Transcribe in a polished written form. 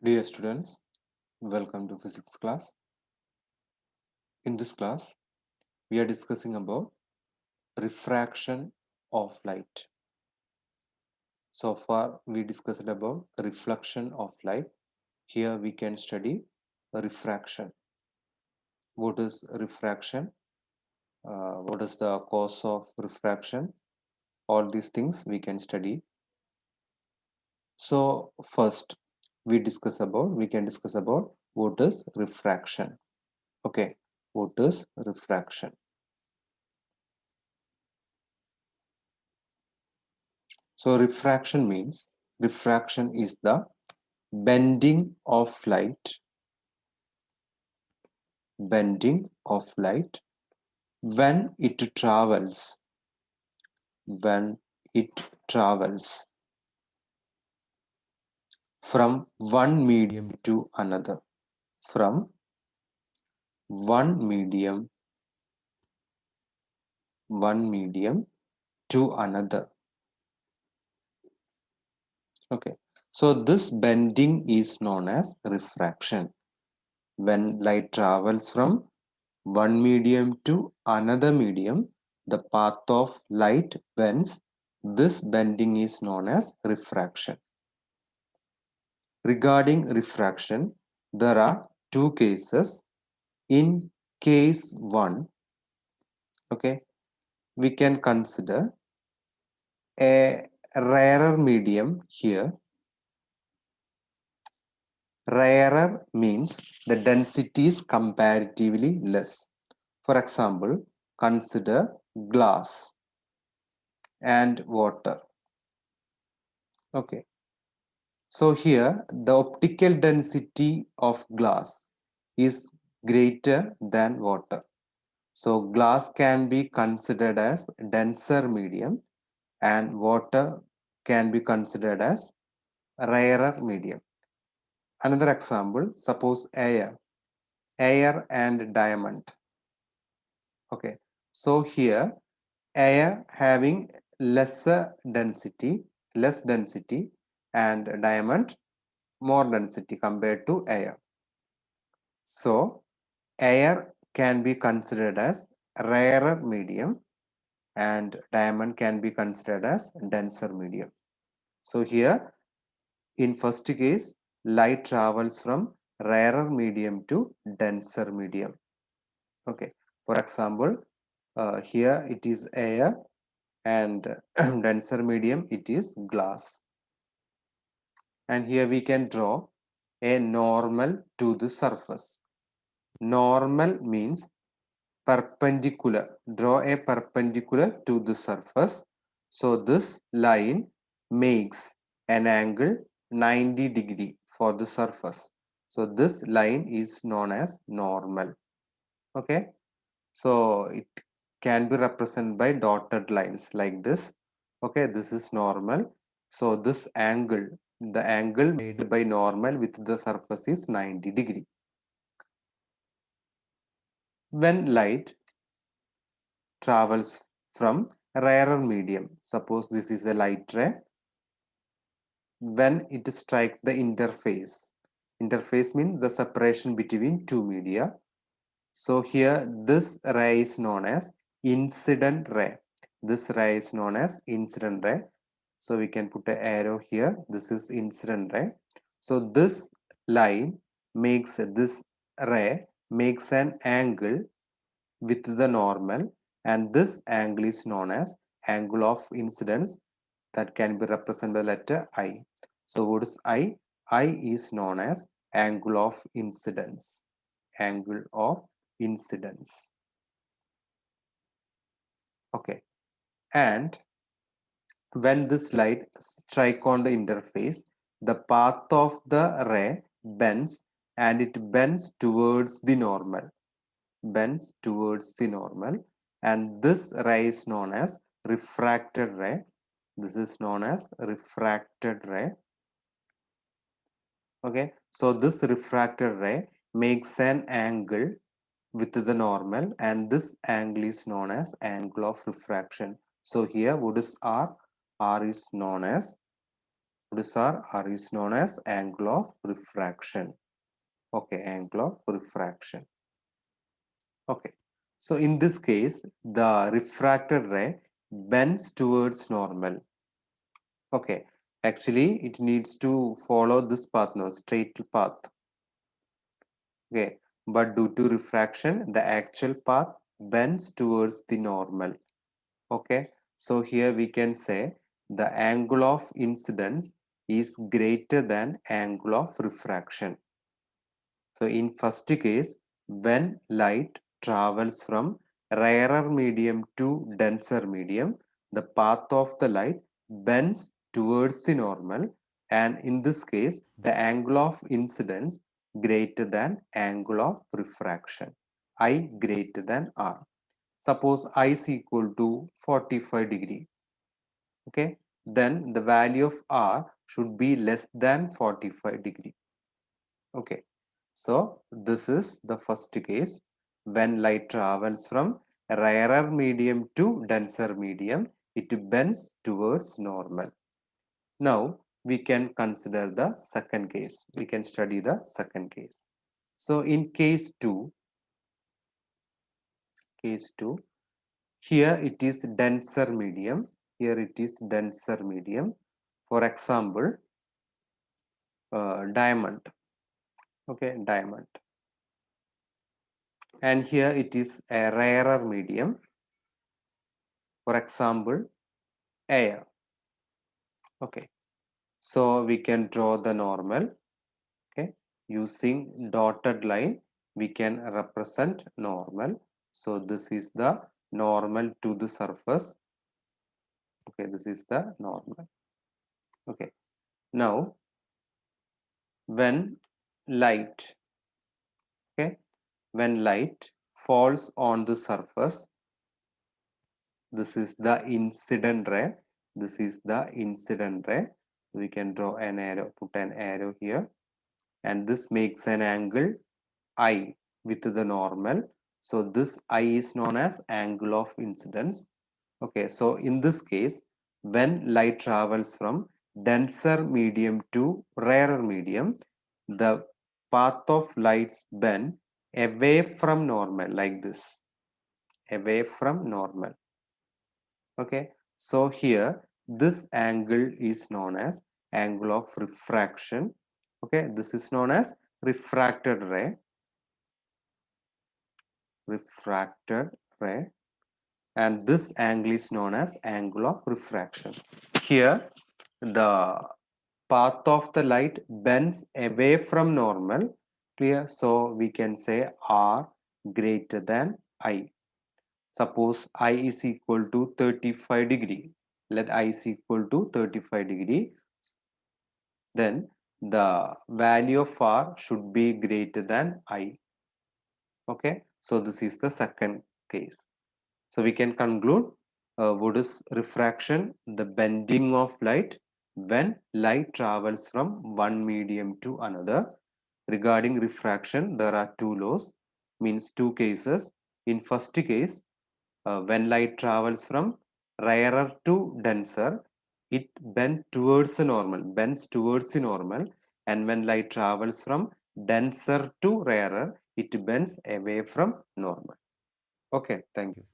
Dear students, welcome to physics class. In this class, we are discussing about refraction of light. So far, we discussed about reflection of light. Here we can study refraction. What is refraction? What is the cause of refraction? All these things we can study. So first, we can discuss about what is refraction. Okay, what is refraction? So refraction is the bending of light, bending of light when it travels, when it travels from one medium to another, from one medium, one medium to another. Okay. So this bending is known as refraction. When light travels from one medium to another medium, the path of light bends. This bending is known as refraction. Regarding refraction, there are two cases. In case 1, okay, we can consider a rarer medium here. Rarer means the density is comparatively less. For example, consider glass and water. Okay. So here the optical density of glass is greater than water. So glass can be considered as denser medium and water can be considered as rarer medium. Another example, suppose air and diamond. Okay. So here air having less density and diamond more density compared to air. So air can be considered as rarer medium and diamond can be considered as denser medium. So here in first case light travels from rarer medium to denser medium. Okay. For example, here it is air and denser medium it is glass. And here we can draw a normal to the surface. Normal means perpendicular. Draw a perpendicular to the surface. So this line makes an angle 90 degree for the surface. So this line is known as normal. Okay. So it can be represented by dotted lines like this. Okay, this is normal. So this angle, the angle made by normal with the surface is 90 degree. When light travels from rarer medium, suppose this is a light ray, when it strikes the interface means the separation between two media. So here this ray is known as incident ray. This ray is known as incident ray. So we can put an arrow here. This is incident ray. So this line makes this ray makes an angle with the normal, and this angle is known as angle of incidence that can be represented by letter I. So what is I? I is known as angle of incidence. Angle of incidence. Okay. And when this light strike on the interface, the path of the ray bends and it bends towards the normal. Bends towards the normal. And this ray is known as refracted ray. This is known as refracted ray. Okay. So this refracted ray makes an angle with the normal, and this angle is known as angle of refraction. So here what is R? R is known as What is R? R is known as angle of refraction. Okay, angle of refraction. Okay, so in this case, the refracted ray bends towards normal. Okay, actually it needs to follow this path now, straight path. Okay, but due to refraction, the actual path bends towards the normal. Okay, so here we can say the angle of incidence is greater than angle of refraction. So in first case, when light travels from rarer medium to denser medium, the path of the light bends towards the normal, and in this case, the angle of incidence greater than angle of refraction, I greater than R. Suppose I is equal to 45 degree. Okay, then the value of R should be less than 45 degree. Okay, so this is the first case when light travels from rarer medium to denser medium, it bends towards normal. Now we can consider the second case. We can study the second case. So in case 2, here it is denser medium. Here it is denser medium. For example, diamond. Okay, diamond. And here it is a rarer medium. For example, air. Okay, so we can draw the normal. Okay, using dotted line we can represent normal. So this is the normal to the surface. Okay, this is the normal. Okay, now when light, okay, when light falls on the surface, this is the incident ray. This is the incident ray. We can draw an arrow, put an arrow here, and this makes an angle I with the normal. So this I is known as angle of incidence. Okay, so in this case, when light travels from denser medium to rarer medium, the path of lights bend away from normal like this, away from normal. Okay, so here this angle is known as angle of refraction. Okay, this is known as refracted ray, refracted ray, and this angle is known as angle of refraction. Here the path of the light bends away from normal. Clear? So we can say R greater than I. Suppose I is equal to 35 degree. Let I is equal to 35 degree. Then the value of R should be greater than I. Okay. So this is the second case. So we can conclude what is refraction? The bending of light when light travels from one medium to another. Regarding refraction, there are two laws, means two cases. In first case, when light travels from rarer to denser, it bends towards the normal, and when light travels from denser to rarer, it bends away from normal. Okay, thank you.